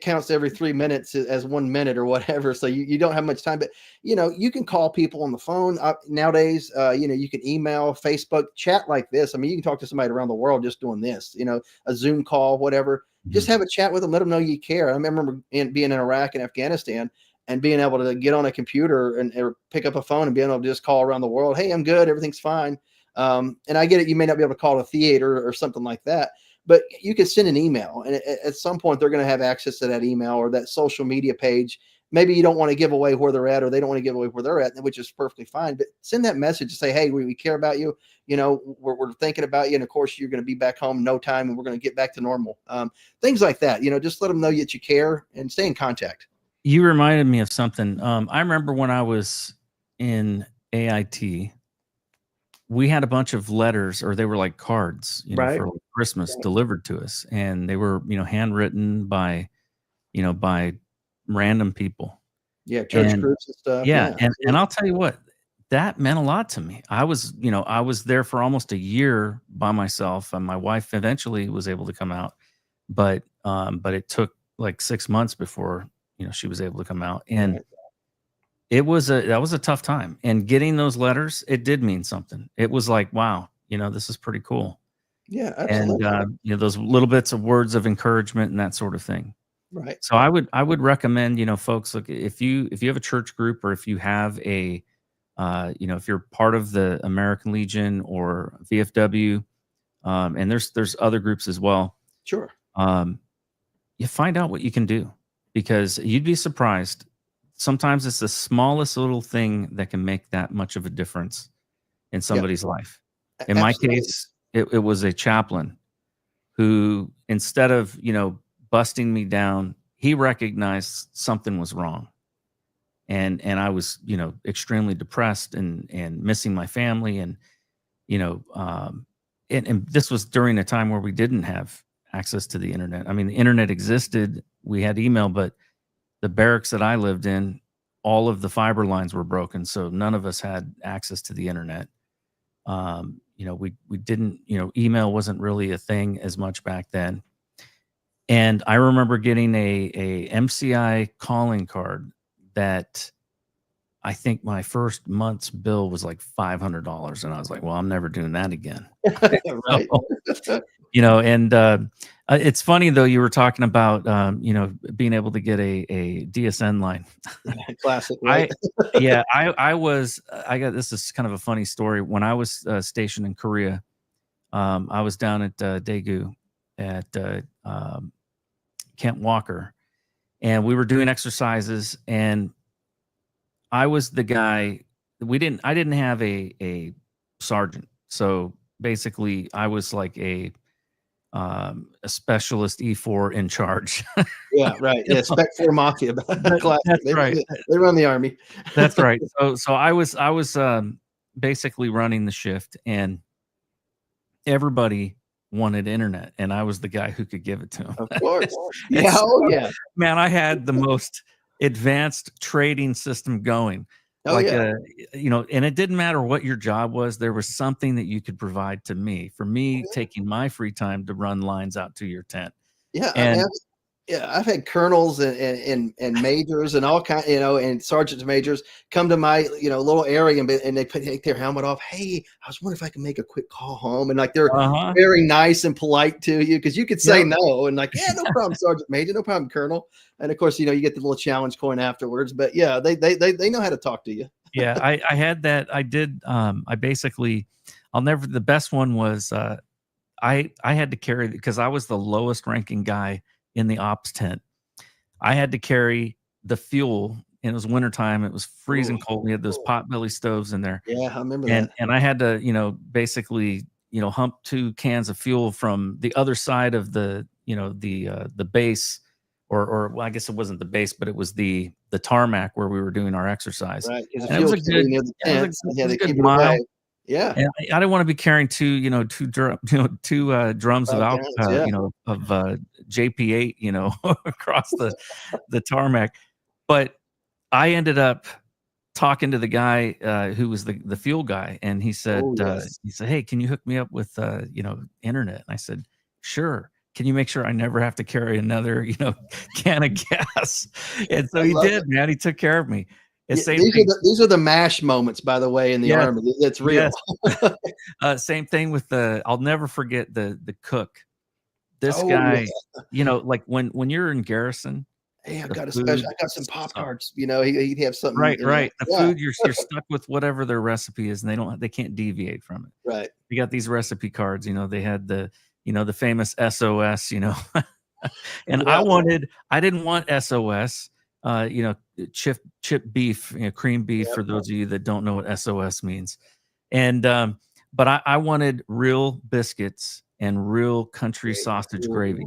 counts every 3 minutes as 1 minute or whatever. So you don't have much time, but you can call people on the phone nowadays. You can email, Facebook, chat like this. I mean, you can talk to somebody around the world just doing this, a Zoom call, whatever. Just have a chat with them, let them know you care. I remember being in Iraq and Afghanistan and being able to get on a computer or pick up a phone and being able to just call around the world. Hey, I'm good. Everything's fine. And I get it. You may not be able to call a theater or something like that, but you can send an email, and at some point they're going to have access to that email or that social media page. Maybe you don't want to give away where they're at, or they don't want to give away where they're at, which is perfectly fine. But send that message to say, hey, we care about you. We're thinking about you. And of course, you're going to be back home in no time, and we're going to get back to normal. Things like that, just let them know that you care and stay in contact. You reminded me of something. I remember when I was in AIT, we had a bunch of letters, or they were like cards, Right. for like Christmas Right. delivered to us, and they were, handwritten by, by random people. Yeah. Church And groups and stuff. yeah, Yeah. and I'll tell you what, that meant a lot to me. I was there for almost a year by myself, and my wife eventually was able to come out, but it took like 6 months before, she was able to come out. And Right. that was a tough time. And getting those letters, it did mean something. It was like, wow, this is pretty cool. Yeah. And Absolutely. those little bits of words of encouragement and that sort of thing. Right. So I would recommend, folks, look, if you have a church group, or if you have a if you're part of the American Legion or VFW, and there's other groups as well, Sure. you find out what you can do, because you'd be surprised. Sometimes it's the smallest little thing that can make that much of a difference in somebody's life. In my Absolutely. case, it was a chaplain who, instead of, busting me down, he recognized something was wrong. And I was, extremely depressed and missing my family. And, and this was during a time where we didn't have access to the internet. I mean, the internet existed, we had email, but the barracks that I lived in, all of the fiber lines were broken. So none of us had access to the internet. We didn't, email wasn't really a thing as much back then. And I remember getting a MCI calling card that I think my first month's bill was like $500. And I was like, well, I'm never doing that again. Right. So, and it's funny though, you were talking about, being able to get a DSN line. Classic. Right. This is kind of a funny story. When I was stationed in Korea, I was down at Daegu at Camp Walker, and we were doing exercises, and I was the guy. I didn't have a sergeant, so basically I was like a specialist E4 in charge. Yeah. Right. Yeah. Spec 4 Mafia. Classic. That's right. They run the Army. That's right. So I was basically running the shift, and everybody wanted internet, and I was the guy who could give it to them. Of course. Yeah. Oh yeah. Man, I had the most advanced trading system going. Oh yeah. And it didn't matter what your job was, there was something that you could provide to me, for me taking my free time to run lines out to your tent. Yeah. And I've had colonels and majors and all kind, and sergeants majors come to my, little area and they take their helmet off. Hey, I was wondering if I can make a quick call home. And like, they're very nice and polite to you, because you could say no and like, yeah, no problem, Sergeant Major, no problem, Colonel. And of course, you get the little challenge coin afterwards. But yeah, they know how to talk to you. Yeah, I had that. I did. I basically, the best one was I had to carry, because I was the lowest ranking guy in the ops tent. I had to carry the fuel, and it was wintertime. It was freezing cold. We had those potbelly stoves in there. Yeah, I remember that. And I had to, basically, hump 2 cans of fuel from the other side of the base, or well, I guess it wasn't the base, but it was the tarmac where we were doing our exercise. Right. And it was a good mile. Yeah. And I didn't want to be carrying two drums of alcohol, of JP8, across the tarmac. But I ended up talking to the guy who was the fuel guy, and he said, hey, can you hook me up with internet? And I said, sure. Can you make sure I never have to carry another can of gas? And so he did, man. He took care of me. These are the MASH moments, by the way, in the Army. It's real. Yes. Same thing with I'll never forget the cook. This guy, like when you're in garrison. Hey, I got some Pop-Tarts. He'd have something. Right. The food, you're stuck with whatever their recipe is, and they can't deviate from it. Right. You got these recipe cards. They had the famous SOS. And I didn't want SOS. Chip beef, cream beef, for those of you that don't know what SOS means. And but I wanted real biscuits and real country sausage gravy.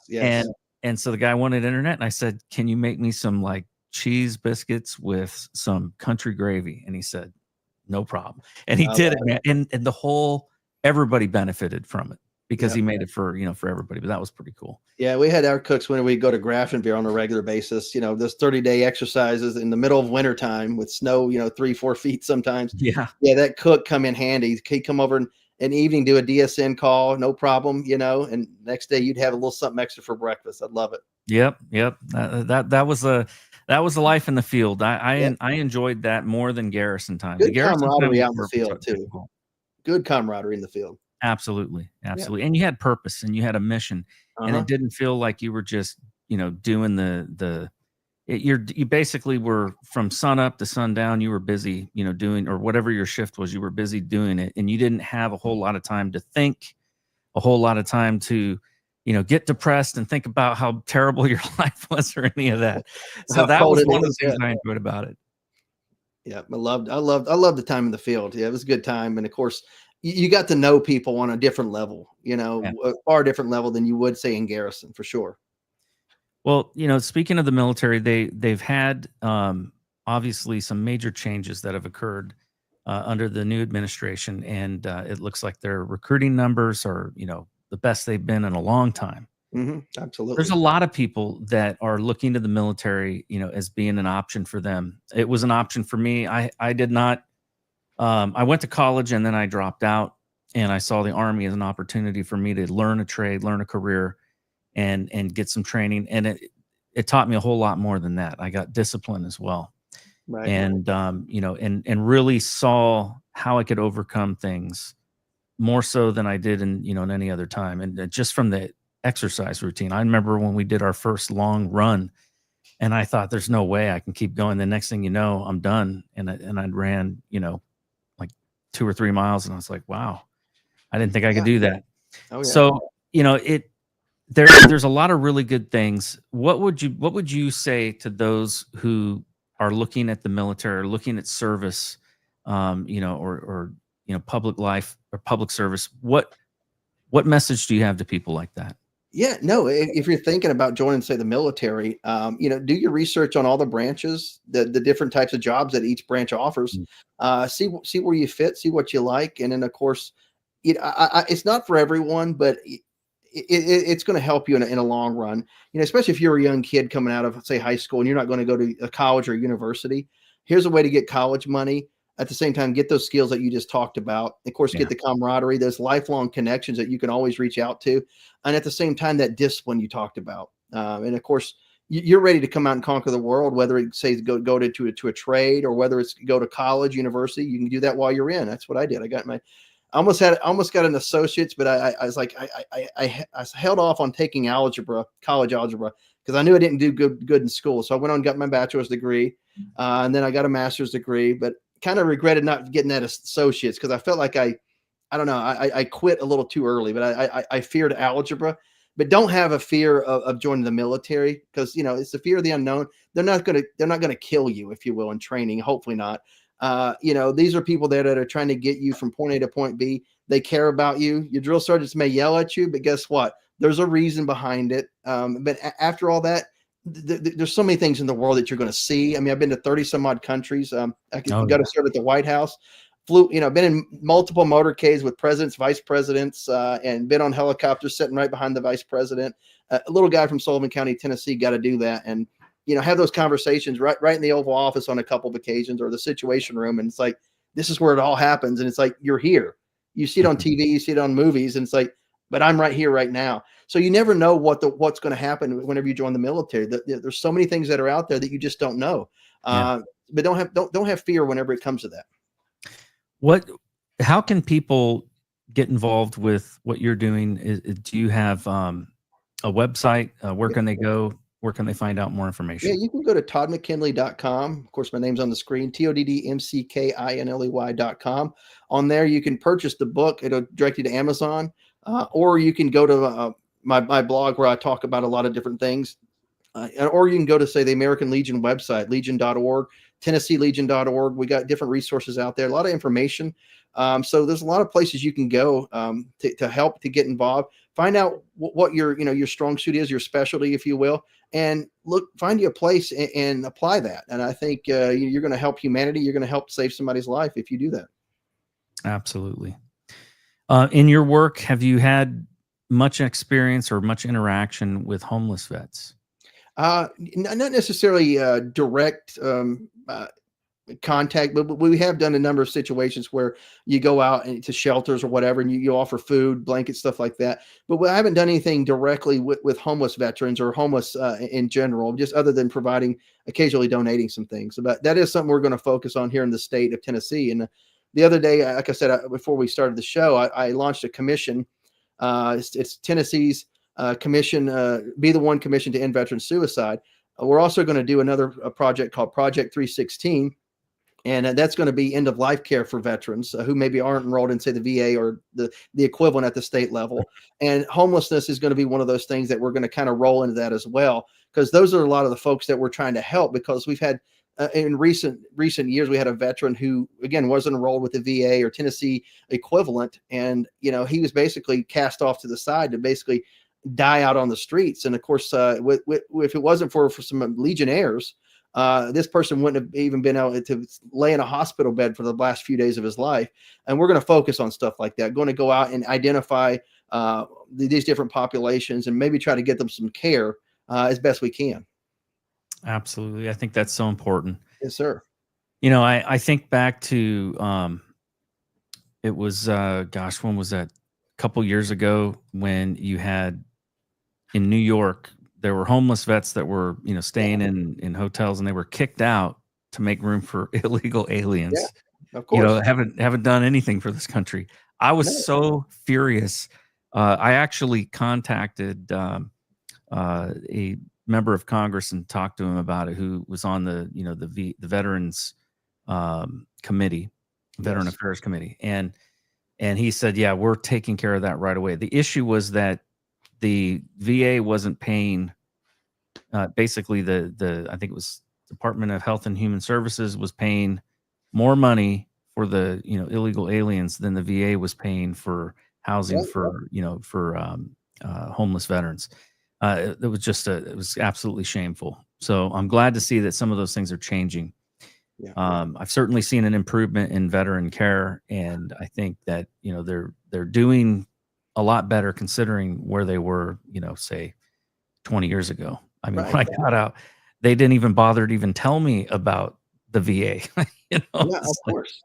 Yes. And so the guy wanted internet, and I said, can you make me some like cheese biscuits with some country gravy. And he said, no problem. And he did it, man. And the whole, everybody benefited from it because he made it for, for everybody. But that was pretty cool. Yeah, we had our cooks when we go to Grafenwehr on a regular basis, those 30-day exercises in the middle of wintertime with snow, 3-4 feet sometimes. Yeah. Yeah, that cook come in handy. He'd come over in the evening, do a DSN call, no problem, and next day you'd have a little something extra for breakfast. I'd love it. Yep. That was a life in the field. I enjoyed that more than garrison time. Good the garrison camaraderie time out in the field too. Good camaraderie in the field. Absolutely. And you had purpose and you had a mission, and it didn't feel like you were just, doing you basically were from sun up to sundown. You were busy, doing, or whatever your shift was, you were busy doing it. And you didn't have a whole lot of time to think, a whole lot of time to, get depressed and think about how terrible your life was or any of that. So that was one of the things I enjoyed about it. Yeah. I loved the time in the field. Yeah. It was a good time. And of course, you got to know people on a different level, a far different level than you would say in garrison, for sure. Well, speaking of the military, they've had obviously some major changes that have occurred under the new administration, and it looks like their recruiting numbers are, the best they've been in a long time. Mm-hmm, absolutely. There's a lot of people that are looking to the military, as being an option for them. It was an option for me. I did not. I went to college and then I dropped out, and I saw the Army as an opportunity for me to learn a trade, learn a career, and get some training. And it taught me a whole lot more than that. I got discipline as well. Right. And, and really saw how I could overcome things more so than I did in any other time. And just from the exercise routine, I remember when we did our first long run, and I thought, there's no way I can keep going. The next thing you know, I'm done. And I ran, like 2 or 3 miles, and I was like, wow, I didn't think I could do that. Oh, yeah. So, there's a lot of really good things. What would you say to those who are looking at the military or looking at service, or public life or public service? What message do you have to people like that? Yeah, no, if you're thinking about joining, say, the military, do your research on all the branches, the different types of jobs that each branch offers, see where you fit, see what you like. And then, of course, it's not for everyone, but it's going to help you in a long run, especially if you're a young kid coming out of, say, high school and you're not going to go to a college or university. Here's a way to get college money. At the same time, get those skills that you just talked about. Of course, get the camaraderie, those lifelong connections that you can always reach out to. And at the same time, that discipline you talked about. And of course, you're ready to come out and conquer the world, whether it's say go to a trade or whether it's go to college, university. You can do that while you're in. That's what I did. I got almost got an associate's, but I was like, I held off on taking college algebra, because I knew I didn't do good in school. So I went on and got my bachelor's degree, and then I got a master's degree, but kind of regretted not getting that associate's because I felt like I quit a little too early, but I feared algebra. But don't have a fear of joining the military, because it's the fear of the unknown. They're not gonna kill you, if you will, in training. Hopefully not. These are people there that are trying to get you from point A to point B. They care about you. Your drill sergeants may yell at you, but guess what? There's a reason behind it. But after all that, there's so many things in the world that you're going to see. I mean, I've been to 30 some odd countries. I got to serve at the White House. Been in multiple motorcades with presidents, vice presidents, and been on helicopters sitting right behind the vice president. A little guy from Sullivan County, Tennessee, got to do that. And, have those conversations right in the Oval Office on a couple of occasions, or the Situation Room. And it's like, this is where it all happens. And it's like, you're here. You see it on TV, you see it on movies, and it's like, but I'm right here right now. So you never know what's going to happen whenever you join the military. There's so many things that are out there that you just don't know. But don't have fear whenever it comes to that. How can people get involved with what you're doing? Do you have a website? Where can they go? Where can they find out more information? Yeah, you can go to toddmckinley.com. Of course, my name's on the screen, TODDMCKINLEY.com. On there, you can purchase the book. It'll direct you to Amazon, or you can go to my blog where I talk about a lot of different things. Or you can go to, say, the American Legion website, legion.org. TennesseeLegion.org. We got different resources out there, a lot of information. So there's a lot of places you can go to help, to get involved, find out what your strong suit is, your specialty, if you will, and find you a place and apply that. And I think you're going to help humanity. You're going to help save somebody's life if you do that. Absolutely. In your work, have you had much experience or much interaction with homeless vets? Not necessarily direct contact, but we have done a number of situations where you go out to shelters or whatever, and you offer food, blankets, stuff like that. But I haven't done anything directly with homeless veterans or homeless in general, just other than occasionally donating some things. But that is something we're going to focus on here in the state of Tennessee. And the other day, like I said, before we started the show, I launched a commission. It's Tennessee's commission, Be the One Commission to End Veteran Suicide. We're also going to do another project called Project 316. And that's going to be end of life care for veterans who maybe aren't enrolled in, say, the VA or the equivalent at the state level. And homelessness is going to be one of those things that we're going to kind of roll into that as well, because those are a lot of the folks that we're trying to help. Because we've had in recent years, we had a veteran who, again, wasn't enrolled with the VA or Tennessee equivalent, and he was basically cast off to the side to basically die out on the streets. And of course, if it wasn't for some Legionnaires, this person wouldn't have even been able to lay in a hospital bed for the last few days of his life. And we're going to focus on stuff like that, going to go out and identify these different populations and maybe try to get them some care as best we can. Absolutely. I think that's so important. Yes, sir. I think back to, it was, when was that? A couple years ago, when you had in New York, there were homeless vets that were, staying in hotels, and they were kicked out to make room for illegal aliens. Yeah, of course. Haven't done anything for this country. I was so furious. I actually contacted a member of Congress and talked to him about it, who was on the Veterans Committee, Veteran Affairs Committee, and he said, yeah, we're taking care of that right away. The issue was that the VA wasn't paying, basically I think it was Department of Health and Human Services was paying more money for the, illegal aliens than the VA was paying for housing for homeless veterans. It was absolutely shameful. So I'm glad to see that some of those things are changing. Yeah. I've certainly seen an improvement in veteran care, and I think that they're doing a lot better considering where they were, say 20 years ago. I mean, when I got out, they didn't even bother to even tell me about the VA. Yeah, of course.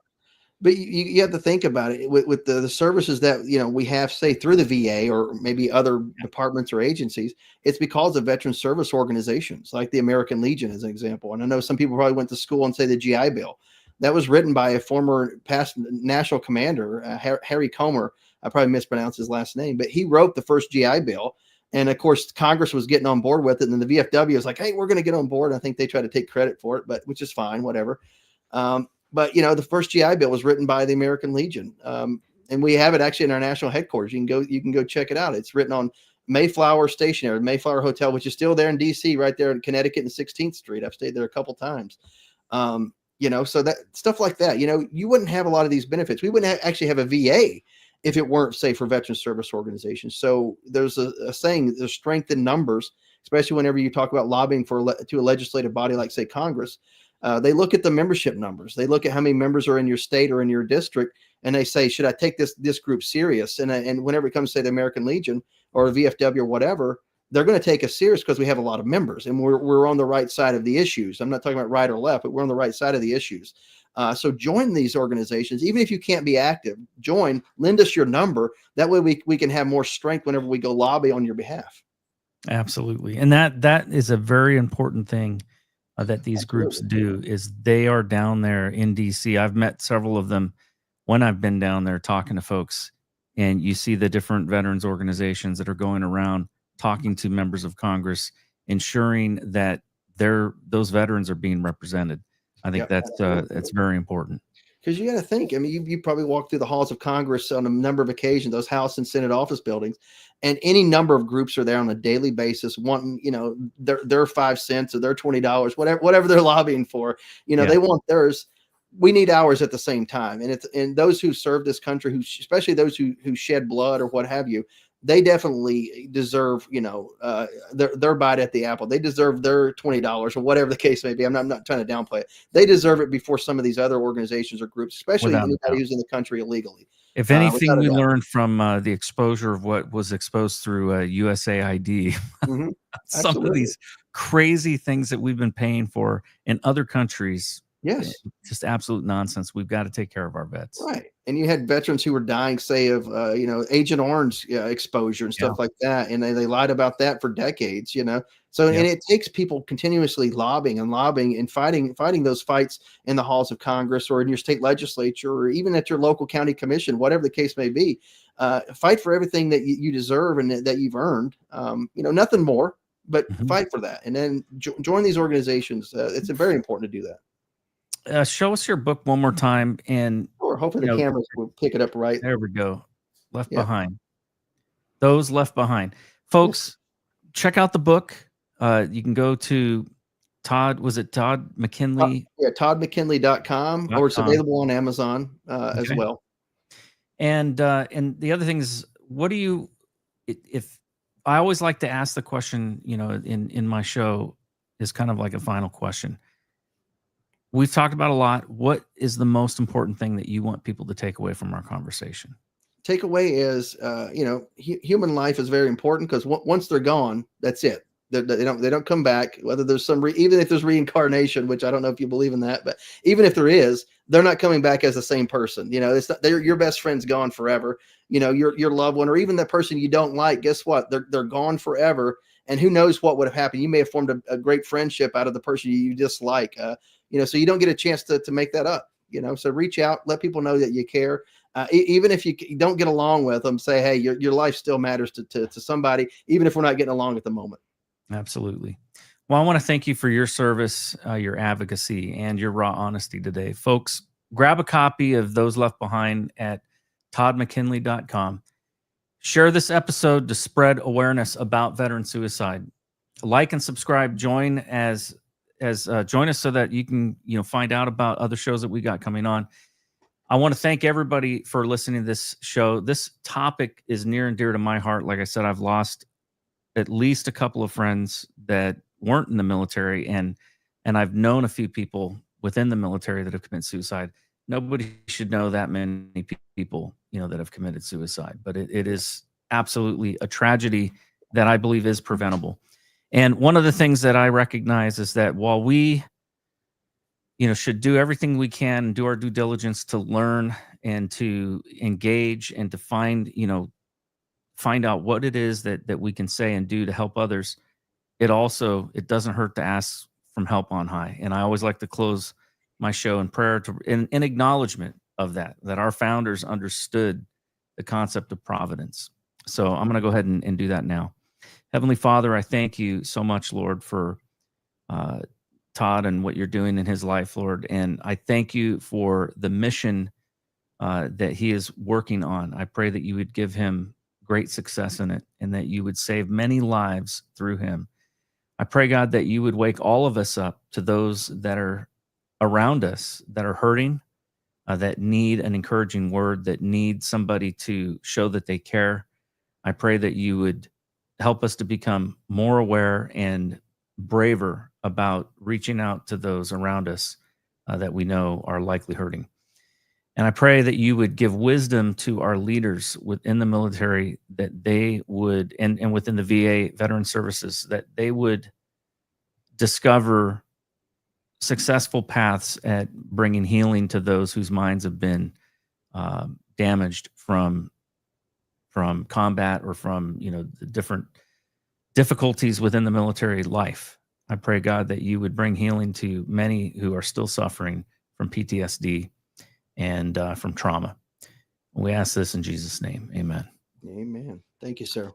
But you have to think about it with the services that we have, say, through the VA or maybe other departments or agencies. It's because of veteran service organizations like the American Legion, as an example. And I know some people probably went to school and say the GI Bill. That was written by a former past national commander, Harry Comer. I probably mispronounced his last name, but he wrote the first GI Bill. And of course, Congress was getting on board with it. And then the VFW was like, hey, we're going to get on board. I think they tried to take credit for it, which is fine, whatever. But the first GI Bill was written by the American Legion, and we have it actually in our national headquarters. You can go check it out. It's written on Mayflower Stationery, Mayflower Hotel, which is still there in D.C., right there in Connecticut and 16th Street. I've stayed there a couple times. So that stuff like that. You wouldn't have a lot of these benefits. We wouldn't actually have a VA if it weren't, say, for veteran service organizations. So there's a saying: there's strength in numbers, especially whenever you talk about lobbying to a legislative body like, say, Congress. They look at the membership numbers. They look at how many members are in your state or in your district, and they say, should I take this group serious? And whenever it comes to, say, the American Legion or the VFW or whatever, they're going to take us serious because we have a lot of members and we're on the right side of the issues. I'm not talking about right or left, but we're on the right side of the issues. So join these organizations. Even if you can't be active, join, lend us your number. That way we can have more strength whenever we go lobby on your behalf. Absolutely. And that is a very important thing that these groups do, is they are down there in DC. I've met several of them when I've been down there talking to folks, and you see the different veterans organizations that are going around talking to members of Congress, ensuring that those veterans are being represented. I think that's very important. Because you got to think, I mean, you probably walked through the halls of Congress on a number of occasions, those House and Senate office buildings, and any number of groups are there on a daily basis wanting, their 5 cents or their $20, whatever they're lobbying for, they want theirs. We need ours at the same time. And those who serve this country, especially those who shed blood or what have you, they definitely deserve, their bite at the apple. They deserve their $20 or whatever the case may be. I'm not trying to downplay it. They deserve it before some of these other organizations or groups, especially anybody who's in the country illegally. If anything, we learned from the exposure of what was exposed through USAID, some of these crazy things that we've been paying for in other countries. Yes. Just absolute nonsense. We've got to take care of our vets. Right. And you had veterans who were dying, say, of, Agent Orange exposure and stuff like that. And they lied about that for decades, So, and it takes people continuously lobbying and fighting those fights in the halls of Congress or in your state legislature or even at your local county commission, whatever the case may be. Fight for everything that you deserve and that you've earned. Nothing more, but fight for that. And then join these organizations. It's very important to do that. Show us your book one more time, and we're hoping the cameras will pick it up right. There we go. Left Behind. Those Left Behind. Folks, check out the book. You can go to Todd McKinley? ToddMcKinley.com, or it's available on Amazon as well. And the other thing is, if I always like to ask the question, in my show, is kind of like a final question. We've talked about a lot. What is the most important thing that you want people to take away from our conversation? Takeaway is, human life is very important, because once they're gone, that's it. They don't come back. Whether there's even if there's reincarnation, which I don't know if you believe in that, but even if there is, they're not coming back as the same person. It's not, your best friend's gone forever. Your loved one, or even that person you don't like. Guess what? They're gone forever. And who knows what would have happened? You may have formed a great friendship out of the person you dislike. So you don't get a chance to make that up, so reach out, let people know that you care. Even if you don't get along with them, say, hey, your life still matters to somebody, even if we're not getting along at the moment. Absolutely. Well, I want to thank you for your service, your advocacy, and your raw honesty today. Folks, grab a copy of Those Left Behind at toddmckinley.com. Share this episode to spread awareness about veteran suicide. Like and subscribe. Join us so that you can find out about other shows that we got coming on. I want to thank everybody for listening to this show. This topic is near and dear to my heart. Like I said, I've lost at least a couple of friends that weren't in the military, and I've known a few people within the military that have committed suicide. Nobody should know that many people that have committed suicide, but it is absolutely a tragedy that I believe is preventable. And one of the things that I recognize is that while we, should do everything we can and do our due diligence to learn and to engage and to find out what it is that we can say and do to help others, it doesn't hurt to ask from help on high. And I always like to close my show in prayer in acknowledgement of that our founders understood the concept of providence. So I'm going to go ahead and do that now. Heavenly Father, I thank you so much, Lord, for Todd and what you're doing in his life, Lord. And I thank you for the mission that he is working on. I pray that you would give him great success in it and that you would save many lives through him. I pray, God, that you would wake all of us up to those that are around us, that are hurting, that need an encouraging word, that need somebody to show that they care. I pray that you would help us to become more aware and braver about reaching out to those around us that we know are likely hurting. And I pray that you would give wisdom to our leaders within the military, that they would, and within the VA Veteran Services, that they would discover successful paths at bringing healing to those whose minds have been damaged from combat or from the different difficulties within the military life. I pray, God, that you would bring healing to many who are still suffering from PTSD and from trauma. We ask this in Jesus' name. Amen. Amen. Thank you, sir.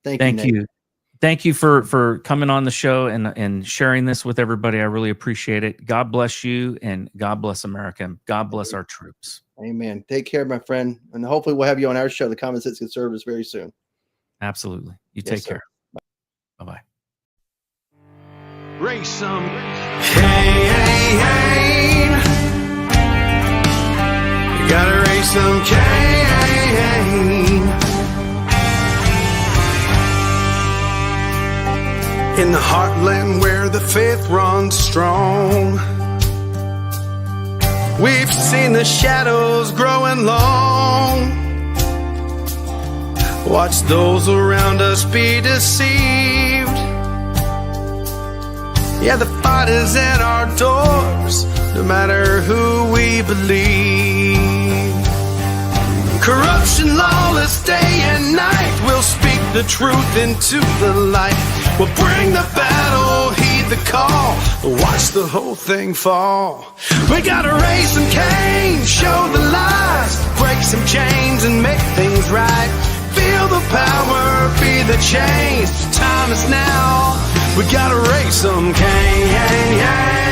Thank you. Thank you for coming on the show and sharing this with everybody. I really appreciate it. God bless you, and God bless America, and God bless our troops. Amen. Take care, my friend. And hopefully we'll have you on our show, The Common Sense Conservatives, very soon. Absolutely. You take care. Bye-bye. Raise some Cain. You gotta raise some Cain. In the heartland where the faith runs strong, we've seen the shadows growing long. Watch those around us be deceived. Yeah, the fight is at our doors, no matter who we believe. Corruption, lawless day and night, we'll speak the truth into the light. We'll bring the battle, heed the call, watch the whole thing fall. We gotta raise some Cain, show the lies, break some chains and make things right. Feel the power, be the change, time is now. We gotta raise some Cain.